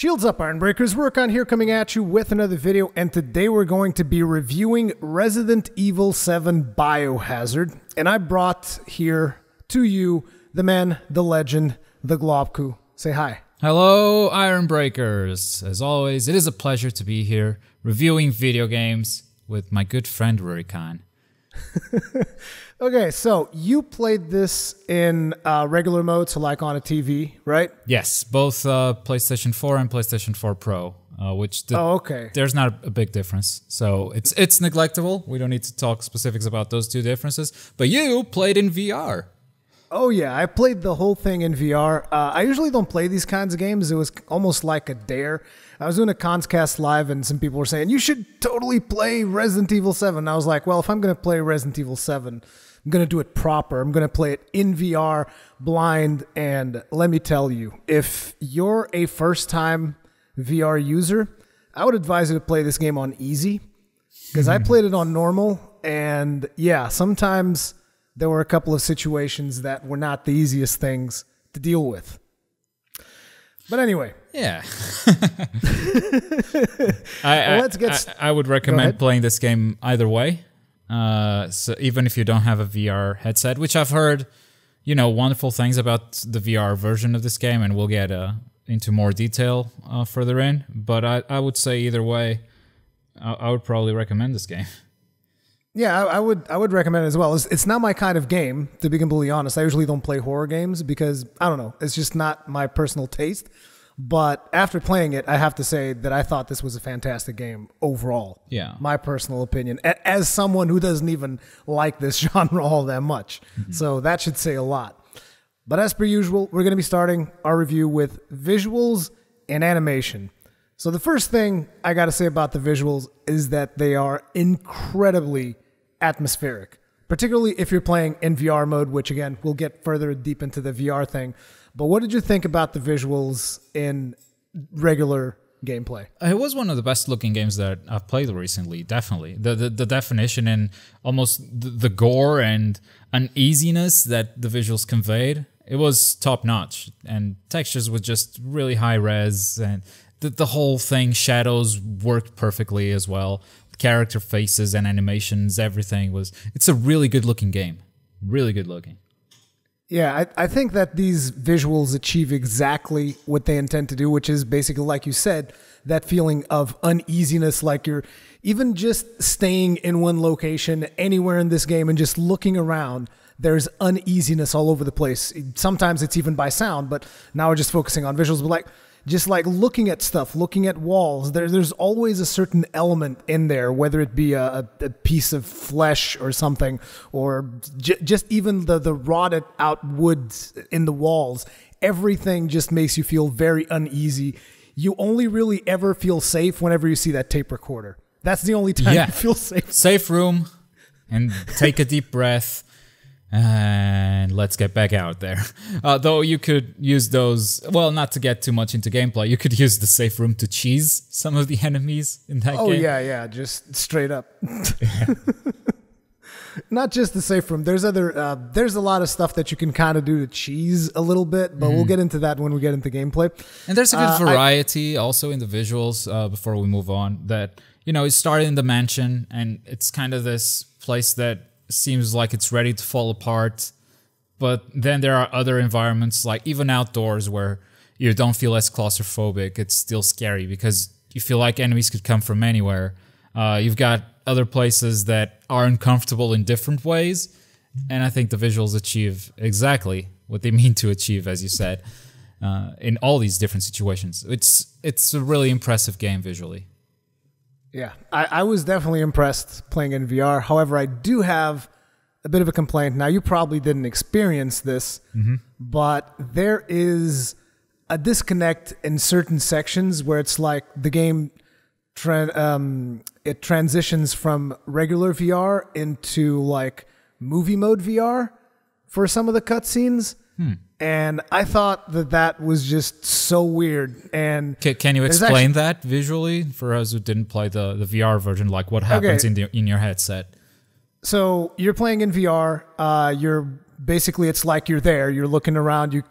Shields up, Iron Breakers. Rurikhan here coming at you with another video, and today we're going to be reviewing Resident Evil 7 Biohazard. And I brought here to you the man, the legend, the Globku. Say hi. Hello, Iron Breakers. As always, it is a pleasure to be here reviewing video games with my good friend Rurikhan. Okay, so you played this in regular mode, so like on a TV, right? Yes, both PlayStation 4 and PlayStation 4 Pro, there's not a big difference. So it's neglectable. We don't need to talk specifics about those two differences. But you played in VR. Oh yeah, I played the whole thing in VR. I usually don't play these kinds of games. It was almost like a dare. I was doing a Conscast Live and some people were saying, you should totally play Resident Evil 7. And I was like, well, if I'm going to play Resident Evil 7, I'm going to do it proper. I'm going to play it in VR, blind, and let me tell you, if you're a first-time VR user, I would advise you to play this game on easy, because I played it on normal, and yeah, sometimes there were a couple of situations that were not the easiest things to deal with. But anyway. Yeah. I would recommend playing this game either way. So even if you don't have a VR headset, which I've heard, wonderful things about the VR version of this game, and we'll get into more detail further in. But I would say either way, I would probably recommend this game. Yeah, I would recommend it as well. It's not my kind of game, to be completely honest. I usually don't play horror games because, I don't know, it's just not my personal taste. But after playing it, I have to say that I thought this was a fantastic game overall. Yeah. My personal opinion, as someone who doesn't even like this genre all that much. Mm-hmm. So that should say a lot. But as per usual, we're going to be starting our review with visuals and animation. So the first thing I got to say about the visuals is that they are incredibly atmospheric, particularly if you're playing in VR mode, which again, we'll get further deep into the VR thing. But what did you think about the visuals in regular gameplay? It was one of the best looking games that I've played recently, definitely. The definition and almost the gore and uneasiness that the visuals conveyed, it was top notch. And textures were just really high res, and the whole thing, shadows worked perfectly as well. Character faces and animations, everything it's a really good looking game. Really good looking. Yeah, I think that these visuals achieve exactly what they intend to do, which is basically, like you said, that feeling of uneasiness, like you're even just staying in one location anywhere in this game and just looking around, there's uneasiness all over the place. Sometimes it's even by sound, but now we're just focusing on visuals. But just looking at stuff, looking at walls, there's always a certain element in there, whether it be a piece of flesh or something, or just even the rotted out wood in the walls. Everything just makes you feel very uneasy. You only really ever feel safe whenever you see that tape recorder. That's the only time you feel safe. Safe room, and take a deep breath. And let's get back out there. Though you could use those, well, not to get too much into gameplay, you could use the safe room to cheese some of the enemies in that game. Oh, yeah, just straight up. Not just the safe room. There's a lot of stuff that you can kind of do to cheese a little bit, but we'll get into that when we get into gameplay. And there's a good variety also in the visuals before we move on. That, it started in the mansion, and it's kind of this place that seems like it's ready to fall apart, but then there are other environments, like even outdoors, where you don't feel as claustrophobic. It's still scary because you feel like enemies could come from anywhere. You've got other places that are uncomfortable in different ways, and I think the visuals achieve exactly what they mean to achieve, as you said, in all these different situations. It's a really impressive game visually. Yeah, I was definitely impressed playing in VR. However, I do have a bit of a complaint. Now, you probably didn't experience this, but there is a disconnect in certain sections where it's like the game it transitions from regular VR into like movie mode VR for some of the cutscenes. And I thought that was just so weird. And can you explain that visually for us who didn't play the VR version? Like what happens in your headset? So you're playing in VR. You're basically, it's like you're there, you're looking around, you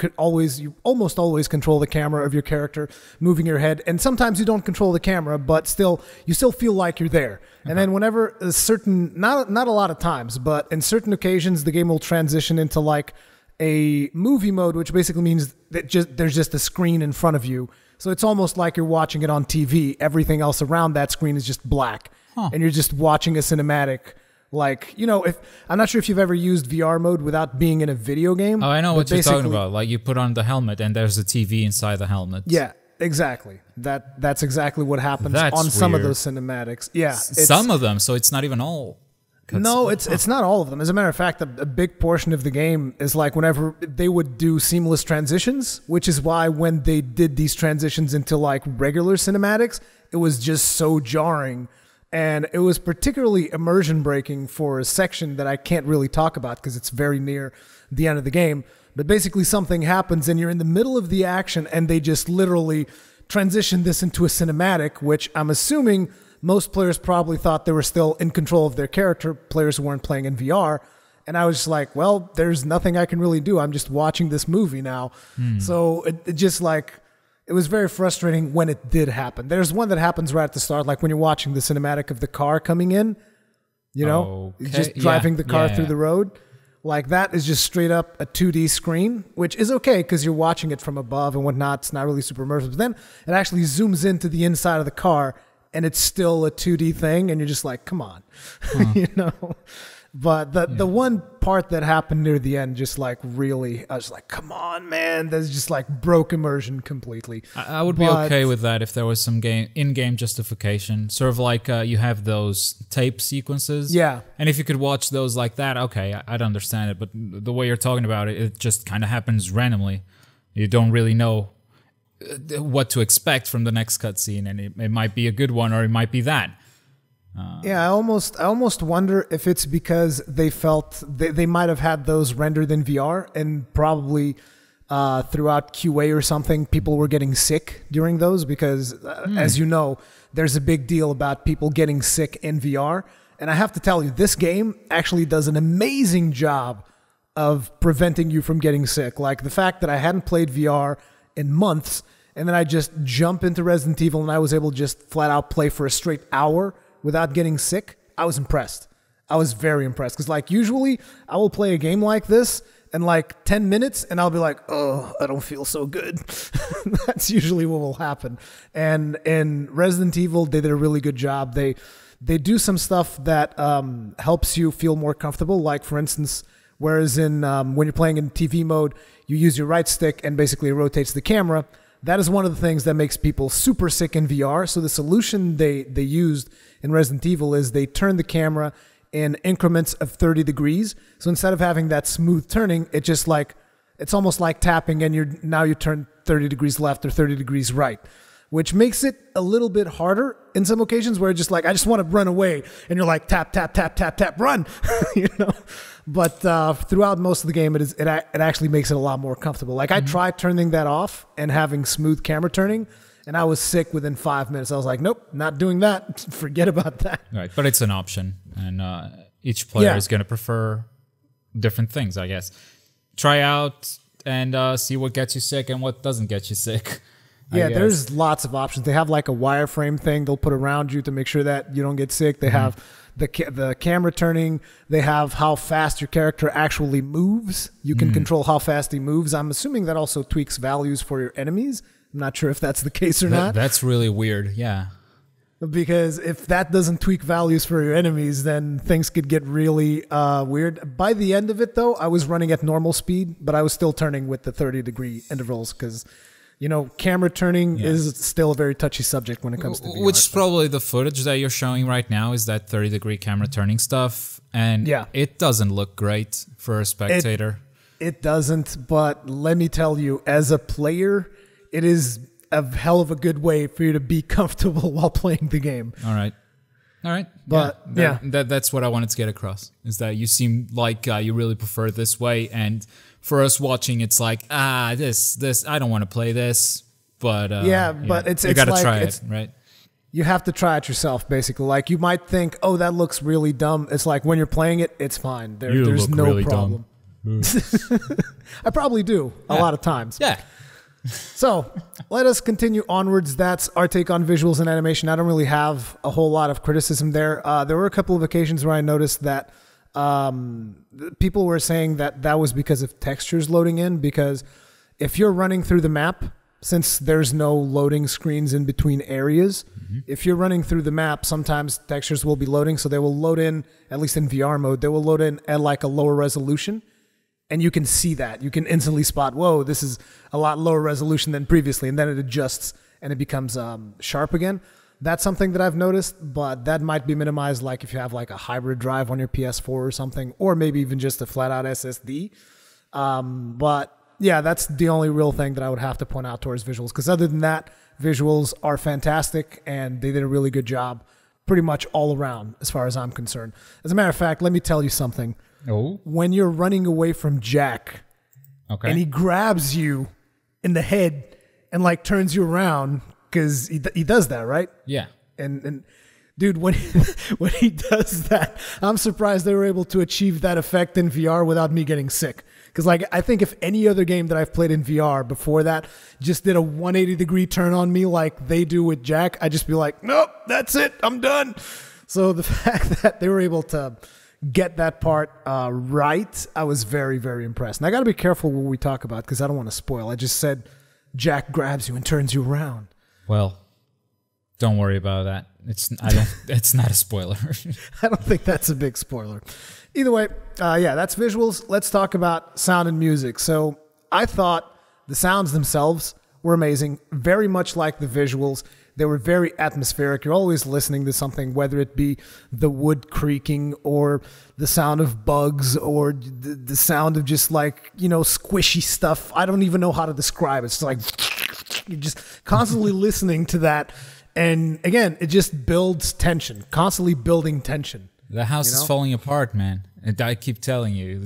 almost always control the camera of your character, moving your head, and sometimes you don't control the camera, but still, you still feel like you're there. And then whenever a certain, not a lot of times, but in certain occasions, the game will transition into like a movie mode, which basically means that there's just a screen in front of you. So it's almost like you're watching it on TV. Everything else around that screen is just black. And you're just watching a cinematic. Like, you know, if I'm not sure if you've ever used VR mode without being in a video game. Oh, I know what you're talking about. Like you put on the helmet and there's a TV inside the helmet. Yeah, exactly. That's exactly what happens on some of those cinematics. Yeah. Some of them, so it's not even all. No, it's not all of them. As a matter of fact, a big portion of the game is like whenever they would do seamless transitions, which is why when they did these transitions into like regular cinematics, it was just so jarring. And it was particularly immersion breaking for a section that I can't really talk about because it's very near the end of the game. But basically something happens and you're in the middle of the action and they just literally transition this into a cinematic, which I'm assuming most players probably thought they were still in control of their character, players who weren't playing in VR. And I was just like, well, there's nothing I can really do. I'm just watching this movie now. So it just like... It was very frustrating when it did happen. There's one that happens right at the start, like when you're watching the cinematic of the car coming in, you know, just driving the car through the road. Like that is just straight up a 2D screen, which is okay because you're watching it from above and whatnot. It's not really super immersive. But then it actually zooms into the inside of the car and it's still a 2D thing. And you're just like, come on, you know. But the one part that happened near the end, just like really, I was like, come on, man. That's just like broke immersion completely. I would be okay with that if there was some in-game justification. Sort of like you have those tape sequences. Yeah. And if you could watch those like that, okay, I'd understand it. But the way you're talking about it, it just kind of happens randomly. You don't really know what to expect from the next cutscene. And it might be a good one or it might be that. Yeah, I almost wonder if it's because they felt they might have had those rendered in VR and probably throughout QA or something, people were getting sick during those because, as you know, there's a big deal about people getting sick in VR. And I have to tell you, this game actually does an amazing job of preventing you from getting sick. Like the fact that I hadn't played VR in months and then I just jump into Resident Evil and I was able to just flat out play for a straight hour without getting sick, I was impressed. I was very impressed. Because like usually I will play a game like this in like 10 minutes and I'll be like, oh, I don't feel so good. That's usually what will happen. And in Resident Evil, they did a really good job. They do some stuff that helps you feel more comfortable. Like for instance, whereas in when you're playing in TV mode, you use your right stick and basically it rotates the camera. That is one of the things that makes people super sick in VR. So the solution they used in Resident Evil is they turn the camera in increments of 30 degrees. So instead of having that smooth turning, it just like, it's almost like tapping and you turn 30 degrees left or 30 degrees right, which makes it a little bit harder in some occasions where it's just like, I just want to run away. And you're like, tap, tap, tap, tap, tap, run, you know? But throughout most of the game, it actually makes it a lot more comfortable. Like I tried turning that off and having smooth camera turning, and I was sick within 5 minutes. I was like, nope, not doing that. Forget about that. Right, but it's an option, and each player is going to prefer different things, I guess. Try out and see what gets you sick and what doesn't get you sick. Yeah, there's lots of options. They have like a wireframe thing they'll put around you to make sure that you don't get sick. They have the camera turning. They have how fast your character actually moves. You can control how fast he moves. I'm assuming that also tweaks values for your enemies. I'm not sure if that's the case or not. That's really weird, yeah. Because if that doesn't tweak values for your enemies, then things could get really weird. By the end of it, though, I was running at normal speed, but I was still turning with the 30-degree intervals because... You know, camera turning is still a very touchy subject when it comes to VR. Which is probably the footage that you're showing right now is that 30-degree camera turning stuff. And it doesn't look great for a spectator. It doesn't, but let me tell you, as a player, it is a hell of a good way for you to be comfortable while playing the game. All right. But that's what I wanted to get across, is that you seem like you really prefer it this way, and for us watching, it's like, this I don't want to play this, but but you got to like, try it, right? You have to try it yourself, basically. Like you might think, oh, that looks really dumb. It's like when you're playing it, it's fine. There's no really problem. Dumb. I probably do a lot of times. Yeah. So let us continue onwards. That's our take on visuals and animation. I don't really have a whole lot of criticism there. There were a couple of occasions where I noticed that people were saying that that was because of textures loading in, because if you're running through the map, since there's no loading screens in between areas, if you're running through the map, sometimes textures will be loading. So they will load in, at least in VR mode, they will load in at like a lower resolution. And you can see that. You can instantly spot, whoa, this is a lot lower resolution than previously. And then it adjusts and it becomes sharp again. That's something that I've noticed, but that might be minimized like if you have like a hybrid drive on your PS4 or something, or maybe even just a flat out SSD. But yeah, that's the only real thing that I would have to point out towards visuals. Because other than that, visuals are fantastic and they did a really good job pretty much all around as far as I'm concerned. As a matter of fact, let me tell you something. Oh. When you're running away from Jack, Okay. and he grabs you in the head and like turns you around, because he does that, right? Yeah. And dude, when he does that, I'm surprised they were able to achieve that effect in VR without me getting sick. Because like I think if any other game that I've played in VR before that just did a 180-degree turn on me like they do with Jack, I'd just be like, nope, that's it, I'm done. So the fact that they were able to get that part right, I was very, very impressed. And I got to be careful what we talk about because I don't want to spoil. I just said Jack grabs you and turns you around. Well, don't worry about that. It's not a spoiler. I don't think that's a big spoiler. Either way, yeah, that's visuals. Let's talk about sound and music. So I thought the sounds themselves were amazing, very much like the visuals. They were very atmospheric. You're always listening to something, whether it be the wood creaking or the sound of bugs or the sound of just like, you know, squishy stuff. I don't even know how to describe it. It's like you're just constantly listening to that. And again, it just builds tension, constantly building tension. The house is falling apart, man. And I keep telling you,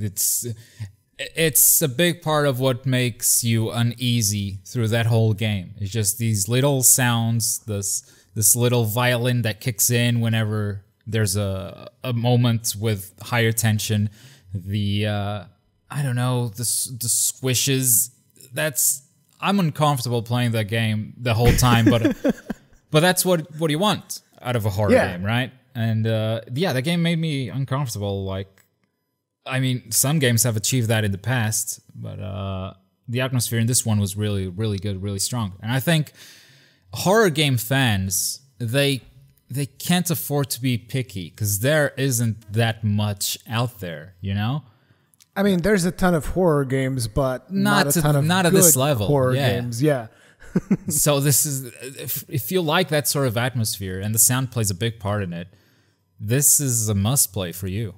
it's a big part of what makes you uneasy through that whole game. It's just these little sounds, this little violin that kicks in whenever there's a moment with higher tension. I don't know, the squishes. I'm uncomfortable playing that game the whole time, but that's what you want out of a horror game, right? And yeah, the game made me uncomfortable. Like, I mean, some games have achieved that in the past, but the atmosphere in this one was really, really good, really strong. And I think horror game fans, they can't afford to be picky because there isn't that much out there, you know? I mean, there's a ton of horror games, but not a ton of not at good this level. horror games. Yeah. So this is, if you like that sort of atmosphere and the sound plays a big part in it, this is a must play for you.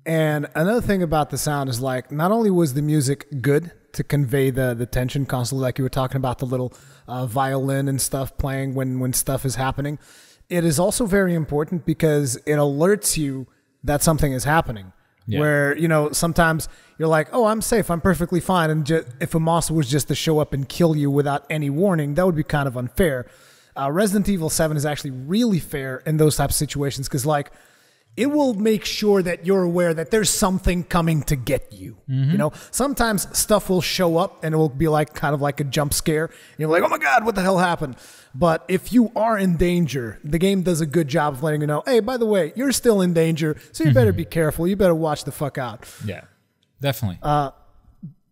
And another thing about the sound is like, not only was the music good to convey the tension constantly, like you were talking about the little violin and stuff playing when stuff is happening, it is also very important because it alerts you that something is happening. Yeah. Where, you know, sometimes you're like, oh, I'm safe, I'm perfectly fine. And if a monster was just to show up and kill you without any warning, that would be kind of unfair. Resident Evil 7 is actually really fair in those types of situations because, like, it will make sure that you're aware that there's something coming to get you. You know, sometimes stuff will show up and it will be like kind of like a jump scare. And you're like, oh my God, what the hell happened? But if you are in danger, the game does a good job of letting you know, hey, by the way, you're still in danger, so you better be careful. You better watch the fuck out. Yeah, definitely.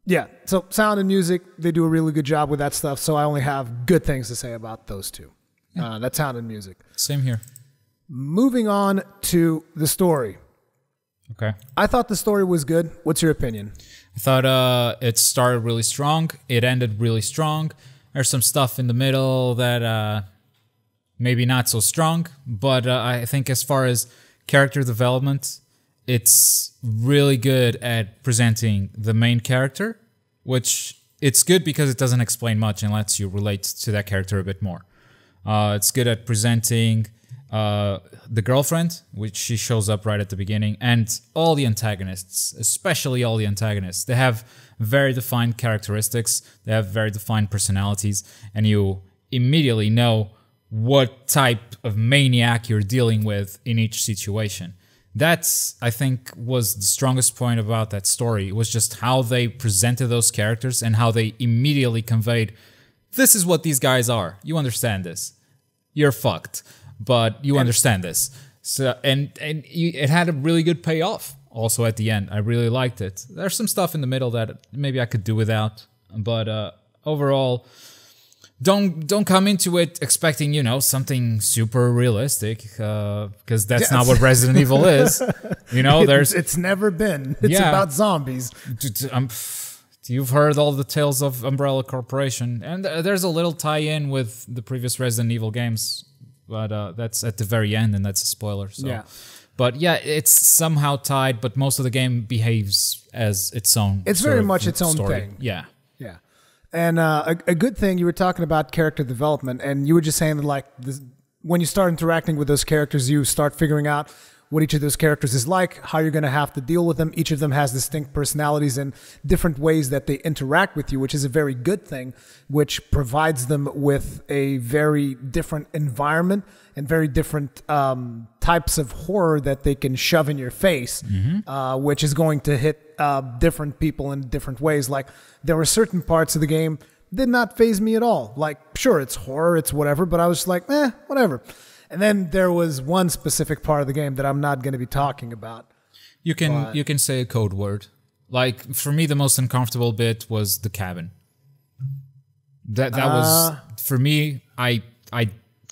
Yeah, so sound and music, they do a really good job with that stuff. So I only have good things to say about those two. That's sound and music. Same here. Moving on to the story. Okay. I thought the story was good. What's your opinion? I thought it started really strong. It ended really strong. There's some stuff in the middle that maybe not so strong. But I think as far as character development, it's really good at presenting the main character, which it's good because it doesn't explain much and lets you relate to that character a bit more. It's good at presenting the girlfriend, which she shows up right at the beginning, and all the antagonists, especially all the antagonists. They have very defined characteristics, they have very defined personalities, and you immediately know what type of maniac you're dealing with in each situation. That's, I think, was the strongest point about that story. It was just how they presented those characters and how they immediately conveyed, this is what these guys are. You understand this. You're fucked, but you understand this. So it had a really good payoff also at the end. I really liked it. There's some stuff in the middle that maybe I could do without, but overall, don't come into it expecting, you know, something super realistic, because that's not what Resident Evil is. You know, it's never been. It's about zombies. You've heard all the tales of Umbrella Corporation, and there's a little tie-in with the previous Resident Evil games, but that's at the very end, and that's a spoiler. So. Yeah. But yeah, it's somehow tied, but most of the game behaves as its own. It's very much its own story. thing. Yeah. Yeah. And a good thing, you were talking about character development, and you were just saying that, like, when you start interacting with those characters, you start figuring out what each of those characters is like, how you're going to have to deal with them. Each of them has distinct personalities and different ways that they interact with you, which is a very good thing, which provides them with a very different environment and very different types of horror that they can shove in your face, which is going to hit different people in different ways. Like, there were certain parts of the game did not faze me at all. Like, sure, it's horror, it's whatever, but I was like, whatever. And then there was one specific part of the game that I'm not going to be talking about. You can say a code word. Like, for me, the most uncomfortable bit was the cabin. That was, for me, I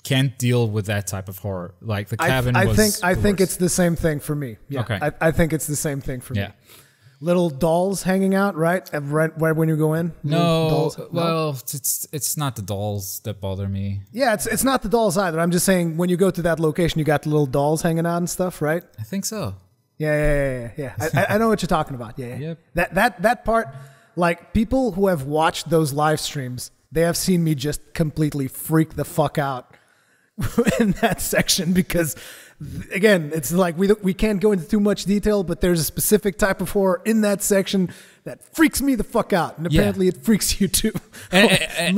can't deal with that type of horror. Like, the cabin I think it's the same thing for me. Yeah, okay. I think it's the same thing for me. Little dolls hanging out, right? Right when you go in. No, well, it's not the dolls that bother me. Yeah, it's not the dolls either. I'm just saying, when you go to that location, you got the little dolls hanging out and stuff, right? I think so. Yeah. I know what you're talking about. Yeah. Yep. That part, like, people who have watched those live streams, they have seen me just completely freak the fuck out in that section, because, again, it's like we can't go into too much detail, but there's a specific type of horror in that section that freaks me the fuck out, and apparently it freaks you too. And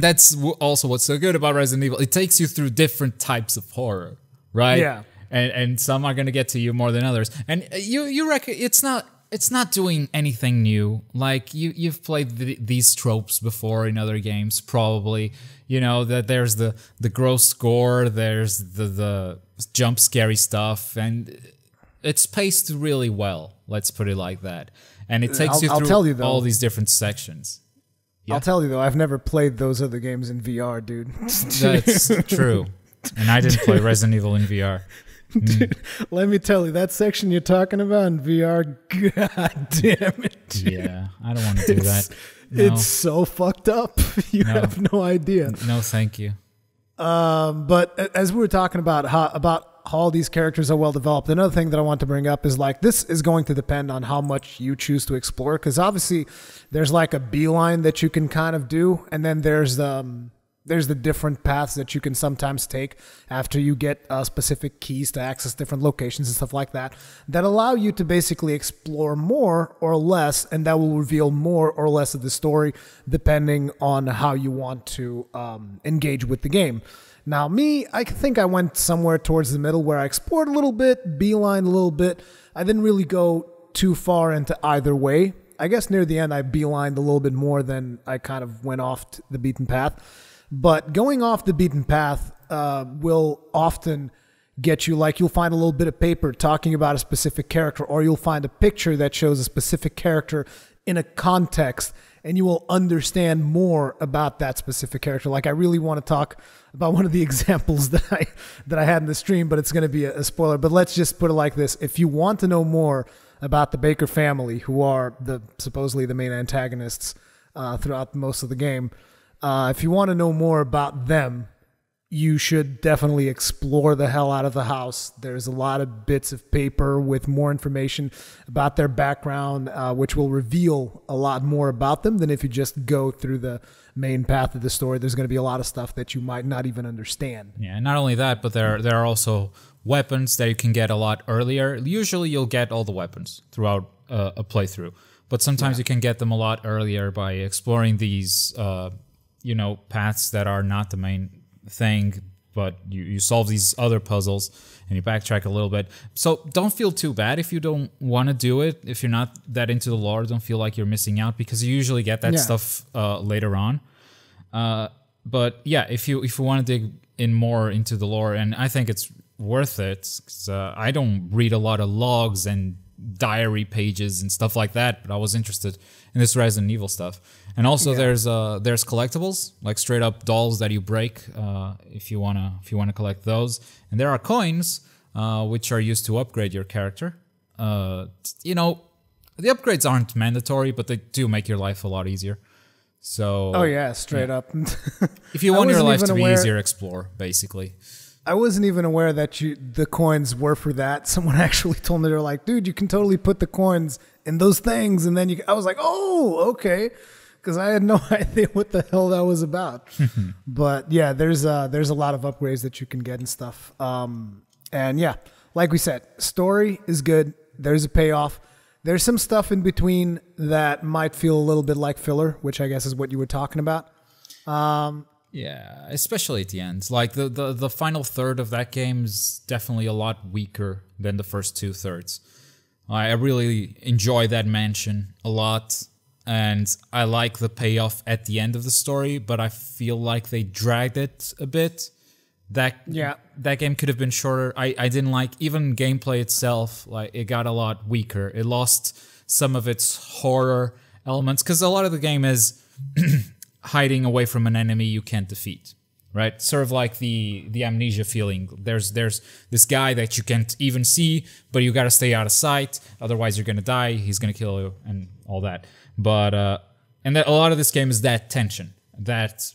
that's also what's so good about Resident Evil. It takes you through different types of horror, right? Yeah. And some are going to get to you more than others. And you reckon it's not doing anything new. Like, you've played these tropes before in other games, probably. You know, that there's the gross gore, there's the jump scary stuff, and it's paced really well, let's put it like that. And it takes you through all these different sections. Yeah. I'll tell you, though, I've never played those other games in VR, dude. That's true. And I didn't play Resident Evil in VR. Dude, let me tell you, that section you're talking about in VR, god damn it, dude. Yeah, I don't want to do that. No. It's so fucked up. You have no idea. No, thank you. But as we were talking about how all these characters are well developed, another thing that I want to bring up is, like, this is going to depend on how much you choose to explore, because obviously there's like a beeline that you can kind of do, and then there's the different paths that you can sometimes take after you get specific keys to access different locations and stuff like that allow you to basically explore more or less, and that will reveal more or less of the story depending on how you want to engage with the game. Now, me, I think I went somewhere towards the middle where I explored a little bit, beeline a little bit. I didn't really go too far into either way. I guess near the end I beelined a little bit more than I kind of went off the beaten path. But going off the beaten path will often get you, like, you'll find a little bit of paper talking about a specific character, or you'll find a picture that shows a specific character in a context, and you will understand more about that specific character. Like, I really want to talk about one of the examples that I had in the stream, but it's going to be a spoiler. But let's just put it like this. If you want to know more about the Baker family, who are supposedly the main antagonists throughout most of the game, if you want to know more about them, you should definitely explore the hell out of the house. There's a lot of bits of paper with more information about their background, which will reveal a lot more about them than if you just go through the main path of the story. There's going to be a lot of stuff that you might not even understand. Yeah, and not only that, but there are also weapons that you can get a lot earlier. Usually you'll get all the weapons throughout a playthrough, but sometimes you can get them a lot earlier by exploring these paths that are not the main thing but you solve these other puzzles and you backtrack a little bit. So don't feel too bad if you don't want to do it. If you're not that into the lore, don't feel like you're missing out, because you usually get that stuff later on. But yeah, if you want to dig in more into the lore, and I think it's worth it, 'cause, I don't read a lot of logs and diary pages and stuff like that, but I was interested in this Resident Evil stuff. And also there's collectibles, like straight up dolls that you break if you wanna collect those. And there are coins which are used to upgrade your character. You know, the upgrades aren't mandatory, but they do make your life a lot easier. So straight up. If you want your life to be easier, explore, basically. I wasn't even aware that the coins were for that. Someone actually told me, they're like, dude, you can totally put the coins in those things, and then I was like, oh, okay, because I had no idea what the hell that was about. But yeah, there's a lot of upgrades that you can get and stuff. And yeah, like we said, story is good. There's a payoff. There's some stuff in between that might feel a little bit like filler, which I guess is what you were talking about. Yeah, especially at the end. Like the final third of that game is definitely a lot weaker than the first 2/3. I really enjoy that mansion a lot, and I like the payoff at the end of the story, but I feel like they dragged it a bit. That game could have been shorter. I didn't like even gameplay itself. Like, it got a lot weaker. It lost some of its horror elements, because a lot of the game is hiding away from an enemy you can't defeat, right? Sort of like the amnesia feeling. There's this guy that you can't even see, but you gotta stay out of sight, otherwise you're gonna die, he's gonna kill you, and all that. But and that a lot of this game is that tension, that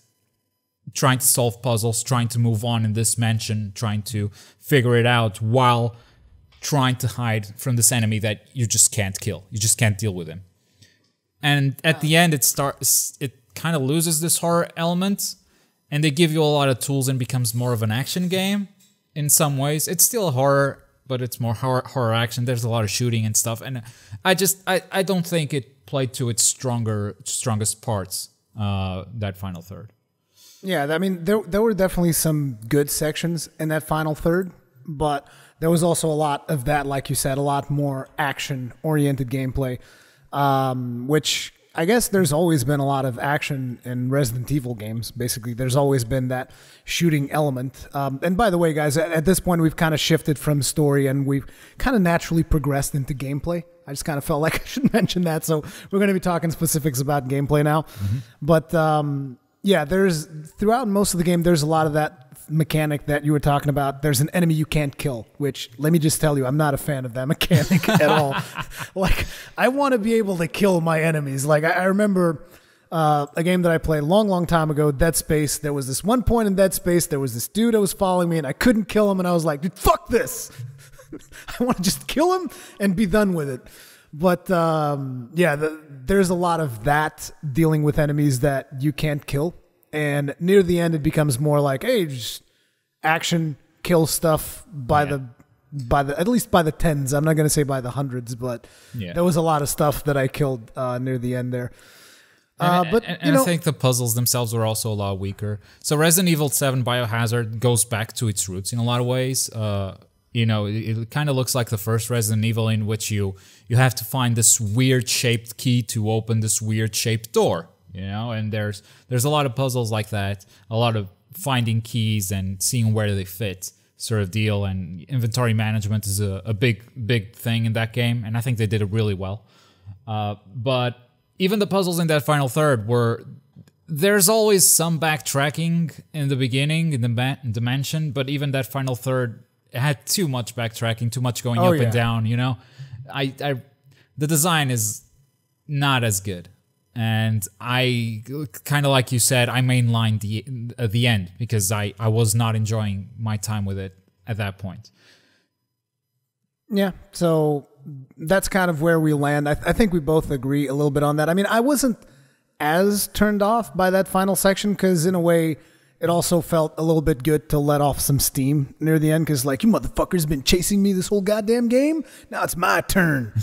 trying to solve puzzles, trying to move on in this mansion, trying to figure it out while trying to hide from this enemy that you just can't kill. You just can't deal with him. And at the end, it kind of loses this horror element, and they give you a lot of tools and becomes more of an action game in some ways. It's still a horror, but it's more horror action. There's a lot of shooting and stuff, and I don't think it played to its strongest parts, that final third. Yeah, I mean, there were definitely some good sections in that final third, but there was also a lot of that, like you said, a lot more action-oriented gameplay, which I guess there's always been a lot of action in Resident Evil games. Basically, there's always been that shooting element. And by the way, guys, at this point, we've kind of shifted from story and we've kind of naturally progressed into gameplay. I just kind of felt like I should mention that. So we're going to be talking specifics about gameplay now. Mm-hmm. But yeah, throughout most of the game, there's a lot of that mechanic that you were talking about. There's an enemy you can't kill, which, let me just tell you, I'm not a fan of that mechanic at all. Like, I want to be able to kill my enemies. Like, I remember a game that I played a long time ago, Dead Space. There was this one point in Dead Space, there was this dude that was following me, and I couldn't kill him, and I was like, dude, fuck this. I want to just kill him and be done with it. But yeah, there's a lot of that dealing with enemies that you can't kill. And near the end, it becomes more like, hey, just action, kill stuff by the at least by the tens. I'm not going to say by the hundreds, but there was a lot of stuff that I killed near the end there. But I think the puzzles themselves were also a lot weaker. So Resident Evil 7 Biohazard goes back to its roots in a lot of ways. You know, it kind of looks like the first Resident Evil, in which you have to find this weird shaped key to open this weird shaped door. You know, and there's a lot of puzzles like that, a lot of finding keys and seeing where they fit sort of deal, and inventory management is a big thing in that game, and I think they did it really well. But even the puzzles in that final third there's always some backtracking in the beginning, in the mansion, but even that final third, it had too much backtracking, too much going up and down, you know? The design is not as good. And I, kind of like you said, I mainlined the end because I was not enjoying my time with it at that point. Yeah, so that's kind of where we land. I think we both agree a little bit on that. I mean, I wasn't as turned off by that final section because, in a way, it also felt a little bit good to let off some steam near the end because, like, you motherfuckers been chasing me this whole goddamn game. Now it's my turn.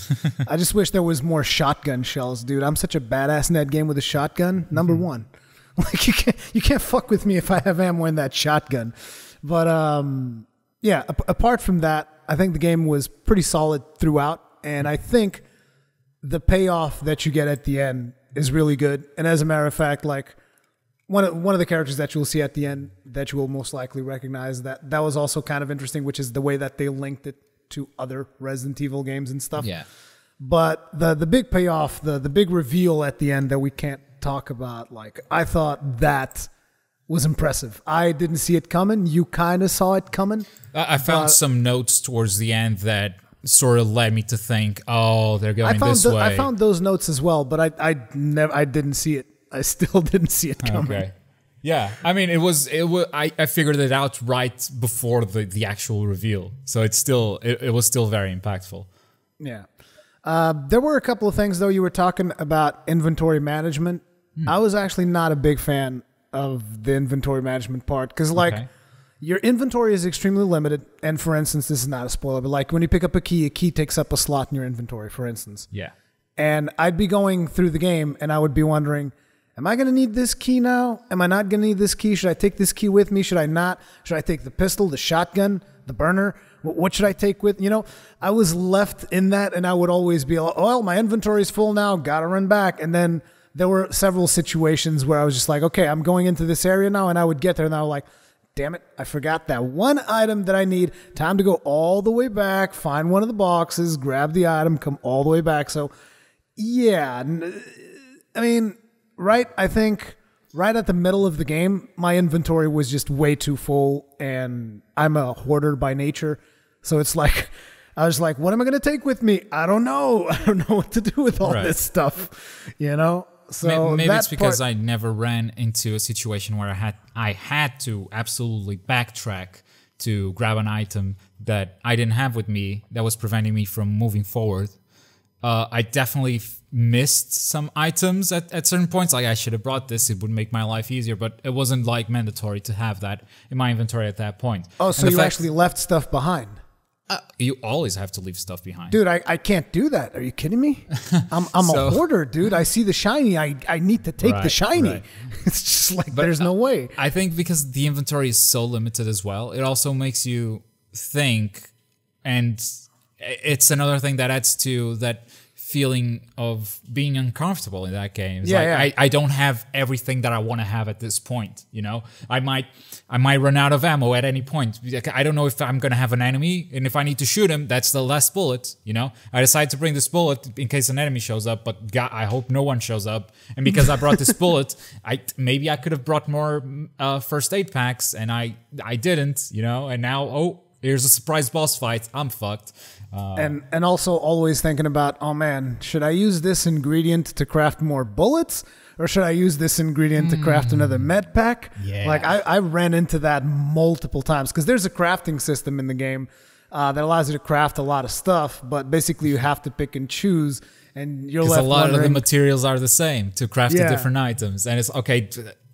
I just wish there was more shotgun shells, dude. I'm such a badass in that game with a shotgun. Number one. Like, you can't fuck with me if I have ammo in that shotgun. But yeah, apart from that, I think the game was pretty solid throughout, and I think the payoff that you get at the end is really good. And as a matter of fact, like one of the characters that you'll see at the end that you will most likely recognize, that was also kind of interesting, which is the way that they linked it to other Resident Evil games and stuff. Yeah. But the big payoff, the big reveal at the end that we can't talk about, like, I thought that was impressive. I didn't see it coming. You kind of saw it coming. I found some notes towards the end that sort of led me to think, oh, they're going this way. I found those notes as well, but I didn't see it. I still didn't see it coming. Okay. Yeah, I mean, it was. I figured it out right before the actual reveal, so it was still very impactful. Yeah. There were a couple of things, though. You were talking about inventory management. I was actually not a big fan of the inventory management part because, like, your inventory is extremely limited. And for instance, this is not a spoiler, but like when you pick up a key takes up a slot in your inventory, for instance. Yeah. And I'd be going through the game and I would be wondering, am I going to need this key now? Am I not going to need this key? Should I take this key with me? Should I not? Should I take the pistol, the shotgun, the burner? What should I take with? You know, I was left in that, and I would always be like, oh, well, my inventory is full now. Got to run back. And then there were several situations where I was just like, okay, I'm going into this area now. And I would get there and I was like, damn it, I forgot that one item that I need. Time to go all the way back, find one of the boxes, grab the item, come all the way back. So, yeah, I mean, I think right at the middle of the game, my inventory was just way too full, and I'm a hoarder by nature. So it's like, I was like, what am I going to take with me? I don't know. I don't know what to do with all this stuff, you know? So maybe it's because I never ran into a situation where I had to absolutely backtrack to grab an item that I didn't have with me that was preventing me from moving forward. I definitely missed some items at certain points. Like, I should have brought this. It would make my life easier, but it wasn't like mandatory to have that in my inventory at that point. Oh, so you actually left stuff behind? You always have to leave stuff behind. Dude, I can't do that. Are you kidding me? I'm a hoarder, dude. I see the shiny. I need to take the shiny. Right. It's just like, there's no way. I think because the inventory is so limited as well, it also makes you think, and it's another thing that adds to that feeling of being uncomfortable in that game. It's I don't have everything that I want to have at this point, you know? I might run out of ammo at any point. I don't know if I'm going to have an enemy, and if I need to shoot him, that's the last bullet, you know? I decide to bring this bullet in case an enemy shows up, but God, I hope no one shows up. And because I brought this bullet, maybe I could have brought more first aid packs, and I didn't, you know? And now, here's a surprise boss fight. I'm fucked. And also always thinking about, oh man, should I use this ingredient to craft more bullets, or should I use this ingredient to craft another med pack? Yeah. Like I ran into that multiple times because there's a crafting system in the game that allows you to craft a lot of stuff, but basically you have to pick and choose, and you're left a lot wondering, of the materials are the same to craft the different items, and it's okay.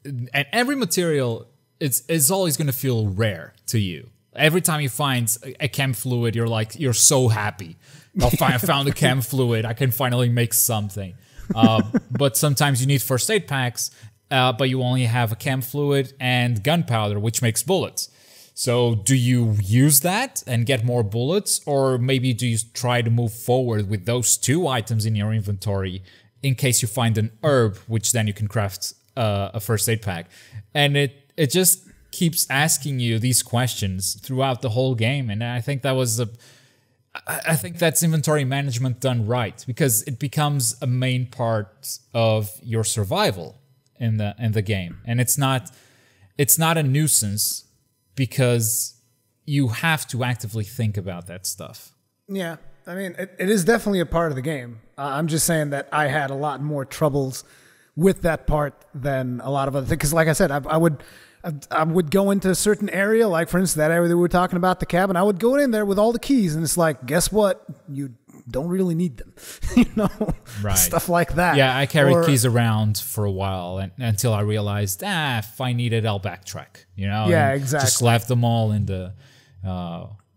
And every material is always going to feel rare to you. Every time you find a chem fluid, you're so happy. I found a chem fluid. I can finally make something. But sometimes you need first aid packs, but you only have a chem fluid and gunpowder, which makes bullets. So do you use that and get more bullets, or maybe do you try to move forward with those two items in your inventory in case you find an herb, which then you can craft a first aid pack? And it just keeps asking you these questions throughout the whole game, and I think I think that's inventory management done right, because it becomes a main part of your survival in the game, and it's not a nuisance because you have to actively think about that stuff. Yeah, I mean, it is definitely a part of the game. I'm just saying that I had a lot more troubles with that part than a lot of other things, because like I said, I would go into a certain area, like for instance, that area that we were talking about, the cabin. I would go in there with all the keys, and it's like, guess what? You don't really need them, you know, stuff like that. Yeah, I carried keys around for a while until I realized, if I need it, I'll backtrack, you know? Yeah, exactly. Just left them all in the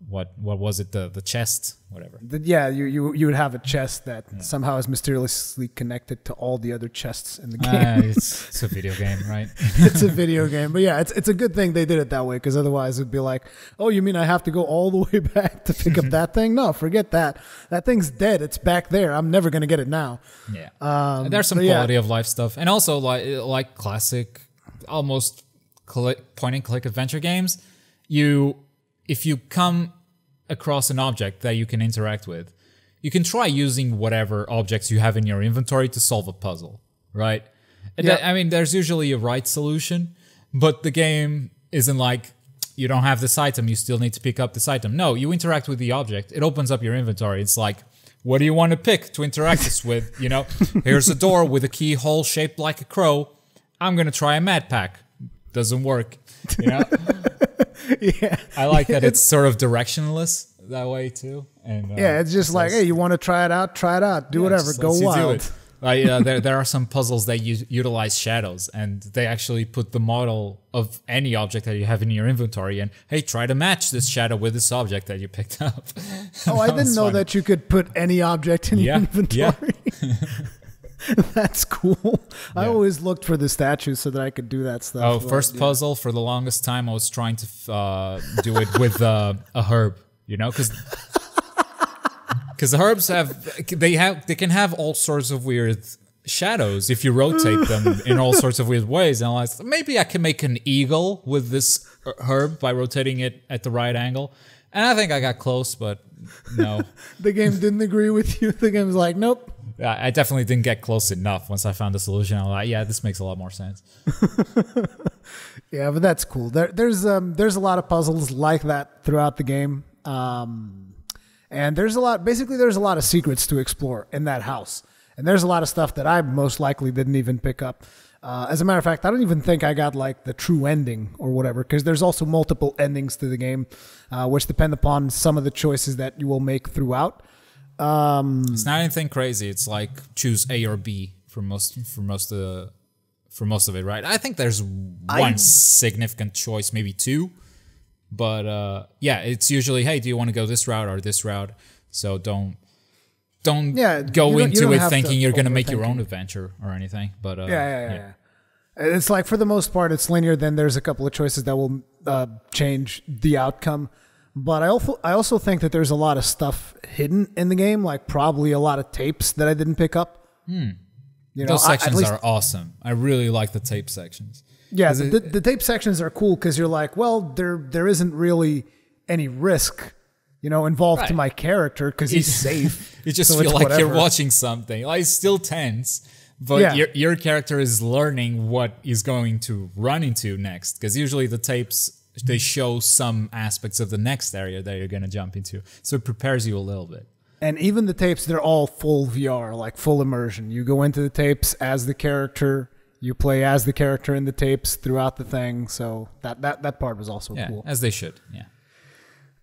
what was it, the chest, whatever. Yeah, you would have a chest that somehow is mysteriously connected to all the other chests in the game. It's a video game, right? It's a video game, but yeah, it's a good thing they did it that way, because otherwise it'd be like, oh, you mean I have to go all the way back to pick up that thing? No, forget that. That thing's dead. It's back there. I'm never gonna get it now. Yeah, and there's some quality of life stuff, and also like classic, almost point and click adventure games. If you come across an object that you can interact with, you can try using whatever objects you have in your inventory to solve a puzzle, right? Yep. I mean, there's usually a right solution, but the game isn't like, you don't have this item, you still need to pick up this item. No, you interact with the object, it opens up your inventory. It's like, what do you want to pick to interact this with? You know, here's a door with a keyhole shaped like a crow. I'm going to try a med pack. Doesn't work, you know? Yeah, I like that it's sort of directionless that way too. And yeah, it's just like, hey, you want to try it out? Try it out. Do whatever. Go wild. There are some puzzles that utilize shadows, and they actually put the model of any object that you have in your inventory, and hey, try to match this shadow with this object that you picked up. Oh, I didn't know that you could put any object in your inventory. Yeah. That's cool. I always looked for the statues so that I could do that stuff. Oh, first puzzle, for the longest time I was trying to do it with a herb, you know, because the herbs they can have all sorts of weird shadows if you rotate them in all sorts of weird ways. And I was like, maybe I can make an eagle with this herb by rotating it at the right angle. And I think I got close, but no. The game didn't agree with you. The game was like, nope. I definitely didn't get close enough. Once I found the solution, I was like, yeah, this makes a lot more sense. Yeah, but that's cool. There's a lot of puzzles like that throughout the game. And there's a lot of secrets to explore in that house. And there's a lot of stuff that I most likely didn't even pick up. As a matter of fact, I don't even think I got like the true ending or whatever, because there's also multiple endings to the game, which depend upon some of the choices that you will make throughout. It's not anything crazy. It's like choose A or B for most of it, right? I think there's one significant choice, maybe two, but yeah, it's usually, hey, do you want to go this route or this route? So don't go into it thinking you're going to make your own adventure or anything. But yeah. It's like, for the most part, it's linear. Then there's a couple of choices that will change the outcome. But I also think that there's a lot of stuff hidden in the game, like probably a lot of tapes that I didn't pick up. You know, those sections are awesome. I really like the tape sections. Yeah, the tape sections are cool because you're like, well, there isn't really any risk, you know, involved to my character because he's safe. You just feel like you're watching something. Like, it's still tense, but your character is learning what he's going to run into next. Because usually the tapes, they show some aspects of the next area that you're going to jump into. So it prepares you a little bit. And even the tapes, they're all full VR, like full immersion. You go into the tapes as the character, you play as the character in the tapes throughout the thing. So that part was also cool. As they should, yeah.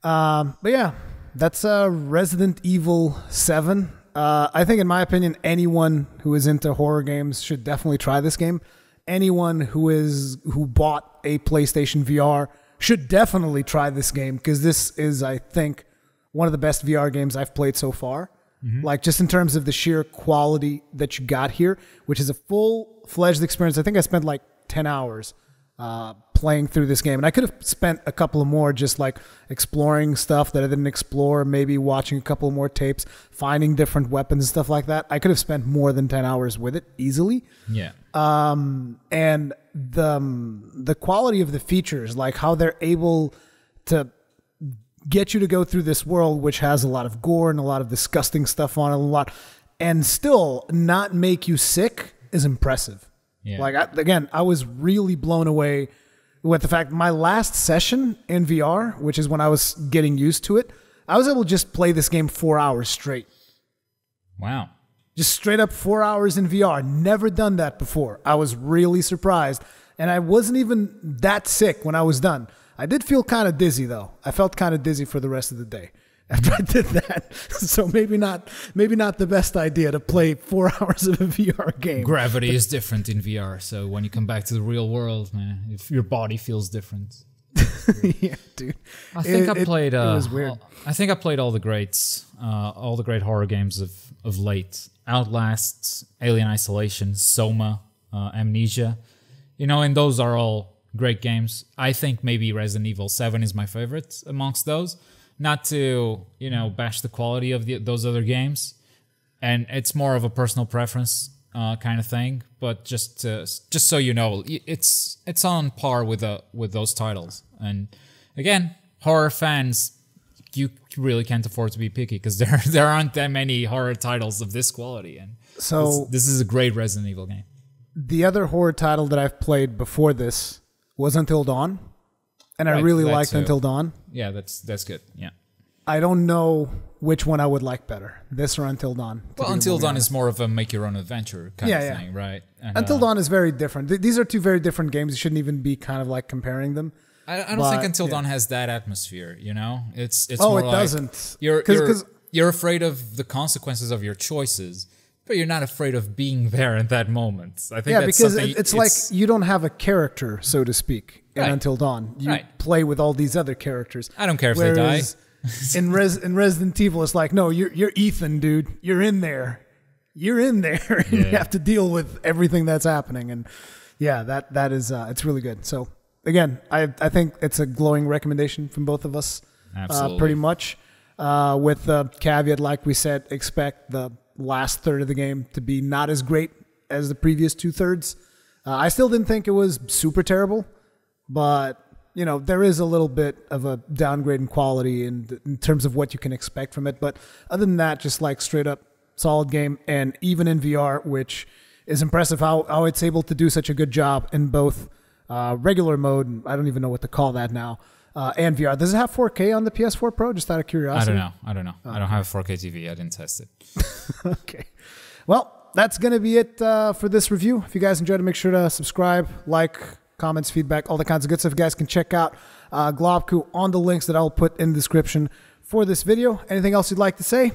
But yeah, that's Resident Evil 7. I think, in my opinion, anyone who is into horror games should definitely try this game. Anyone who bought a PlayStation VR should definitely try this game, because this is, I think, one of the best VR games I've played so far. Like, just in terms of the sheer quality that you got here, which is a full-fledged experience. I think I spent like 10 hours playing through this game, and I could have spent a couple of more just like exploring stuff that I didn't explore, maybe watching a couple more tapes, finding different weapons and stuff like that. I could have spent more than 10 hours with it easily. Yeah. And the quality of the features, like how they're able to get you to go through this world, which has a lot of gore and a lot of disgusting stuff on it, and still not make you sick, is impressive. Yeah. Like, I was really blown away with the fact my last session in VR, which is when I was getting used to it, I was able to just play this game 4 hours straight. Wow. Just straight up 4 hours in VR. Never done that before. I was really surprised. And I wasn't even that sick when I was done. I did feel kind of dizzy, though. I felt kind of dizzy for the rest of the day after I did that. So maybe not the best idea to play 4 hours of a VR game. Gravity is different in VR, so when you come back to the real world, man, if your body feels different. Yeah, dude. I think I played. It was weird. I think I played all the greats, all the great horror games of late. Outlast, Alien Isolation, Soma, Amnesia. You know, and those are all great games. I think maybe Resident Evil 7 is my favorite amongst those. Not to, you know, bash the quality of those other games, and it's more of a personal preference kind of thing. But just so you know, it's on par with those titles. And again, horror fans, you really can't afford to be picky because there aren't that many horror titles of this quality. And so this is a great Resident Evil game. The other horror title that I've played before this was Until Dawn, and I really liked Until Dawn. Yeah, that's good. Yeah. I don't know which one I would like better, this or Until Dawn. Well, Until Dawn is more of a make your own adventure kind of thing, right? And, Until Dawn is very different. These are two very different games. You shouldn't even be kind of like comparing them. I don't think Until Dawn has that atmosphere. You know, it's oh, more it like doesn't. You're afraid of the consequences of your choices, but you're not afraid of being there in that moment. I think that's because it's like you don't have a character, so to speak, in Until Dawn. You play with all these other characters. I don't care if they die. in Resident Evil, it's like, no, you're Ethan, dude. You're in there. You're in there. And you have to deal with everything that's happening. And yeah, that is it's really good. So again, I think it's a glowing recommendation from both of us. Absolutely. Pretty much. With the caveat, like we said, expect the last third of the game to be not as great as the previous 2/3. I still didn't think it was super terrible, but you know, there is a little bit of a downgrade in quality in terms of what you can expect from it. But other than that, just like straight up solid game, and even in VR, which is impressive how it's able to do such a good job in both regular mode, I don't even know what to call that now, and VR. Does it have 4K on the PS4 Pro? Just out of curiosity. I don't know. I don't have a 4K TV. I didn't test it. Okay. Well, that's going to be it for this review. If you guys enjoyed it, make sure to subscribe, like, comments, feedback, all the kinds of good stuff. You guys can check out Globku on the links that I'll put in the description for this video. Anything else you'd like to say?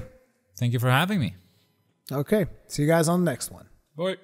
Thank you for having me. Okay. See you guys on the next one. Bye.